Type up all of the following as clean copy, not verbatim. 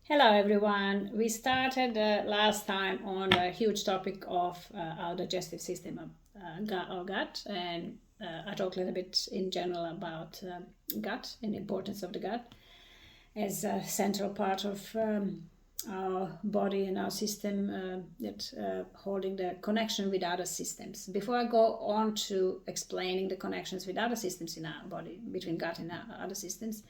Hello everyone. We started last time on a huge topic of our digestive system, our gut, and I talked a little bit in general about gut and the importance of the gut as a central part of our body and our system that holding the connection with other systems. Before I go on to explaining the connections with other systems in our body, between gut and other systems,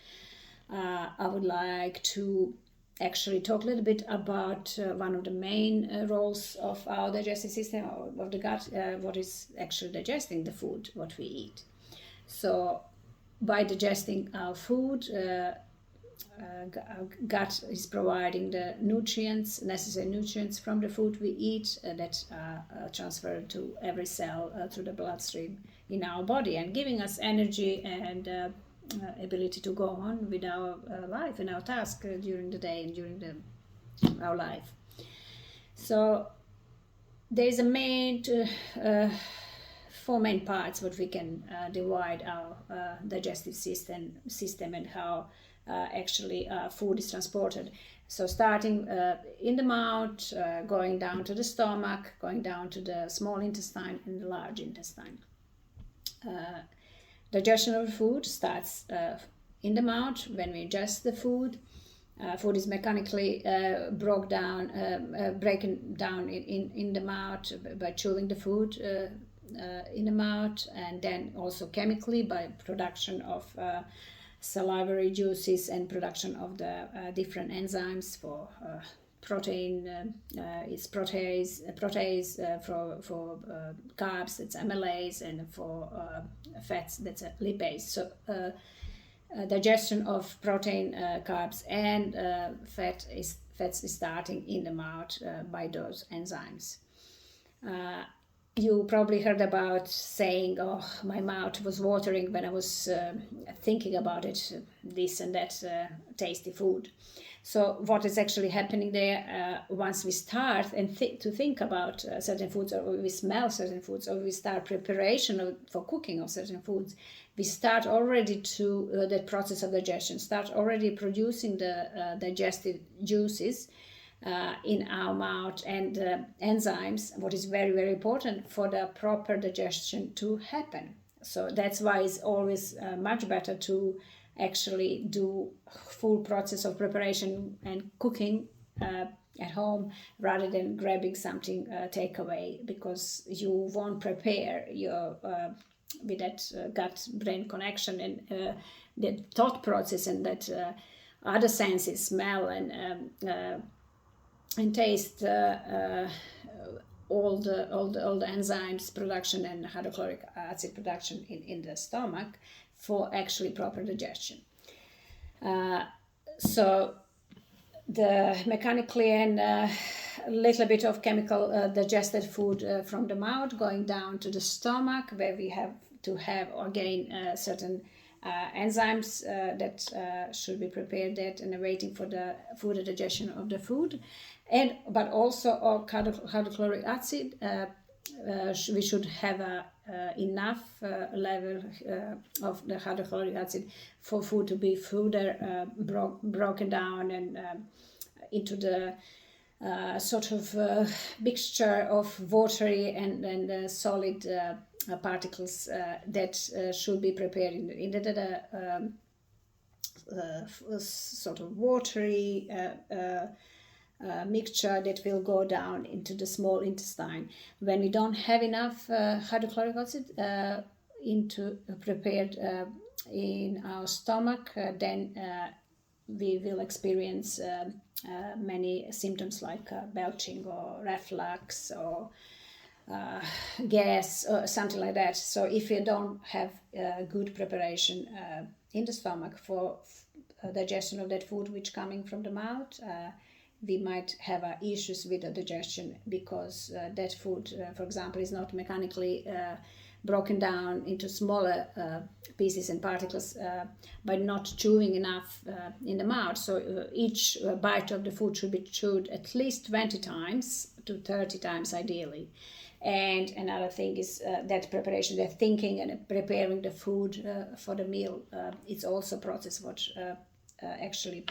I would like to actually talk a little bit about one of the main roles of our digestive system, of the gut, what is actually digesting the food, what we eat. So by digesting our food, our gut is providing the necessary nutrients from the food we eat that are transferred to every cell through the bloodstream in our body and giving us energy and ability to go on with our life and our task during the day and during our life. So there is a main four main parts what we can divide our digestive system and how actually food is transported. So starting in the mouth, going down to the stomach, going down to the small intestine and the large intestine. Digestion of food starts in the mouth when we ingest the food. Food is mechanically broken down in the mouth by chewing the food in the mouth, and then also chemically by production of salivary juices and production of the different enzymes for protein is protease for carbs, that's amylase, and for fats, that's lipase. So digestion of protein, carbs, and fats is starting in the mouth by those enzymes. You probably heard about saying, "Oh, my mouth was watering when I was thinking about it, this and that tasty food." So what is actually happening there once we start and to think about certain foods, or we smell certain foods, or we start preparation for cooking of certain foods, we start already to that process of digestion, start already producing the digestive juices in our mouth and enzymes, what is very, very important for the proper digestion to happen. So that's why it's always much better to actually do full process of preparation and cooking at home rather than grabbing something takeaway, because you won't prepare your with that gut brain connection and the thought process and that other senses, smell and taste, all the enzymes production and hydrochloric acid production in the stomach for actually proper digestion. So the mechanically and a little bit of chemical digested food from the mouth going down to the stomach, where we have to have again certain enzymes that should be prepared there and waiting for the food digestion of the food, but also hydrochloric acid. We should have enough level of the hydrochloric acid for food to be further broken down and into the sort of mixture of watery and solid particles that should be prepared in the sort of watery mixture that will go down into the small intestine. When we don't have enough hydrochloric acid into prepared in our stomach, then we will experience many symptoms like belching or reflux or gas or something like that. So if you don't have good preparation in the stomach for digestion of that food which coming from the mouth, we might have issues with the digestion, because that food, for example, is not mechanically broken down into smaller pieces and particles by not chewing enough in the mouth. So each bite of the food should be chewed at least 20 times to 30 times ideally. And another thing is that preparation, the thinking and preparing the food for the meal. It's also a process what actually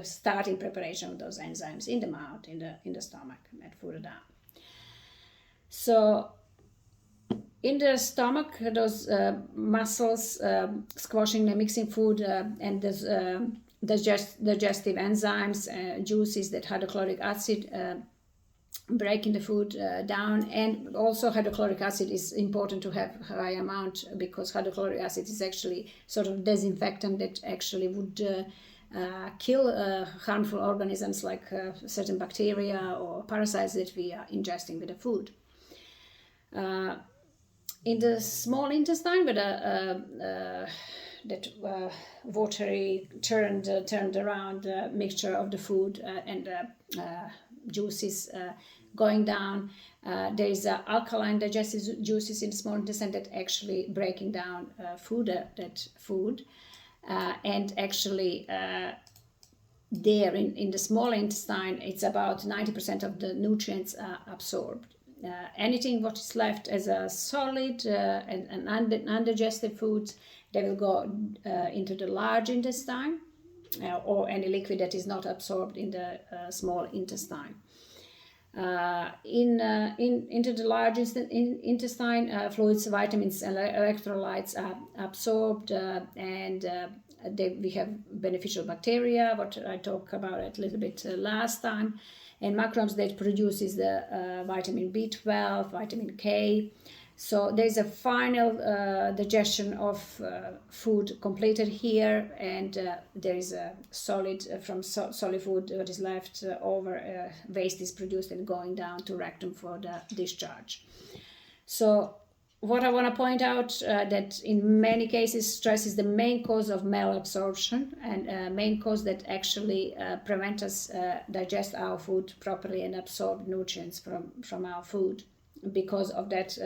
starting preparation of those enzymes in the mouth, in the stomach, and further down. So in the stomach, those muscles squashing and mixing food and those digestive enzymes, juices, that hydrochloric acid breaking the food down. And also hydrochloric acid is important to have high amount, because hydrochloric acid is actually sort of disinfectant that actually would kill harmful organisms like certain bacteria or parasites that we are ingesting with the food. In the small intestine, with that watery, turned around mixture of the food and juices going down, there is alkaline digestive juices in the small intestine that actually breaking down food, and actually there in the small intestine, it's about 90% of the nutrients are absorbed. Anything what is left as a solid and undigested foods, they will go into the large intestine, or any liquid that is not absorbed in the small intestine. Into the large intestine, fluids, vitamins, and electrolytes are absorbed, and we have beneficial bacteria, what I talked about a little bit last time, and macrons that produces the vitamin B12, vitamin K. So there's a final digestion of food completed here, and there is a solid solid food that is left over. Waste is produced and going down to rectum for the discharge. So what I want to point out that in many cases stress is the main cause of malabsorption, and main cause that actually prevent us digest our food properly and absorb nutrients from our food, because of that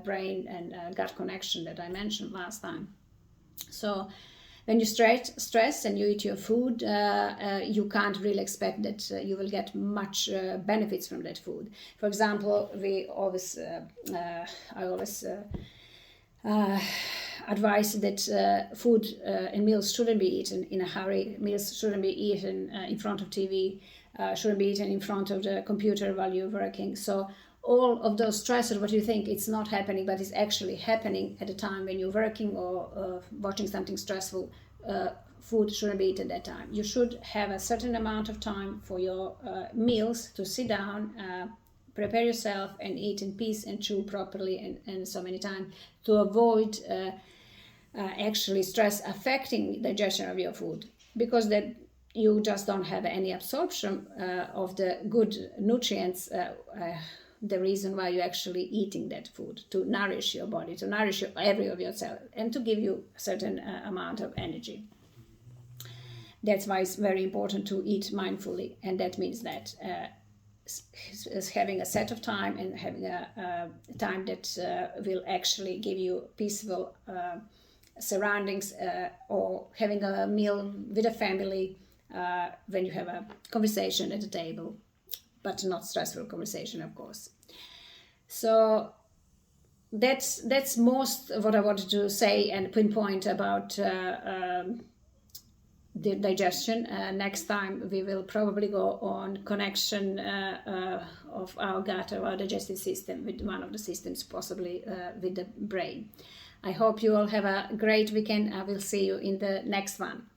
brain and gut connection that I mentioned last time. So when you stress and you eat your food, you can't really expect that you will get much benefits from that food. For example, I always advise that food and meals shouldn't be eaten in a hurry. Meals shouldn't be eaten in front of TV, shouldn't be eaten in front of the computer while you're working. So all of those stressors, what you think it's not happening, but it's actually happening at the time when you're working or watching something stressful, food shouldn't be eaten at that time. You should have a certain amount of time for your meals to sit down, prepare yourself, and eat in peace and chew properly and so many times, to avoid actually stress affecting digestion of your food, because that you just don't have any absorption of the good nutrients. The reason why you're actually eating that food, to nourish your body, to nourish every of your cells, and to give you a certain amount of energy. That's why it's very important to eat mindfully, and that means that having a set of time and having a time that will actually give you peaceful surroundings, or having a meal with a family when you have a conversation at the table, but not stressful conversation, of course. So that's most what I wanted to say and pinpoint about the digestion. Next time we will probably go on connection of our gut, or our digestive system, with one of the systems, possibly with the brain. I hope you all have a great weekend. I will see you in the next one.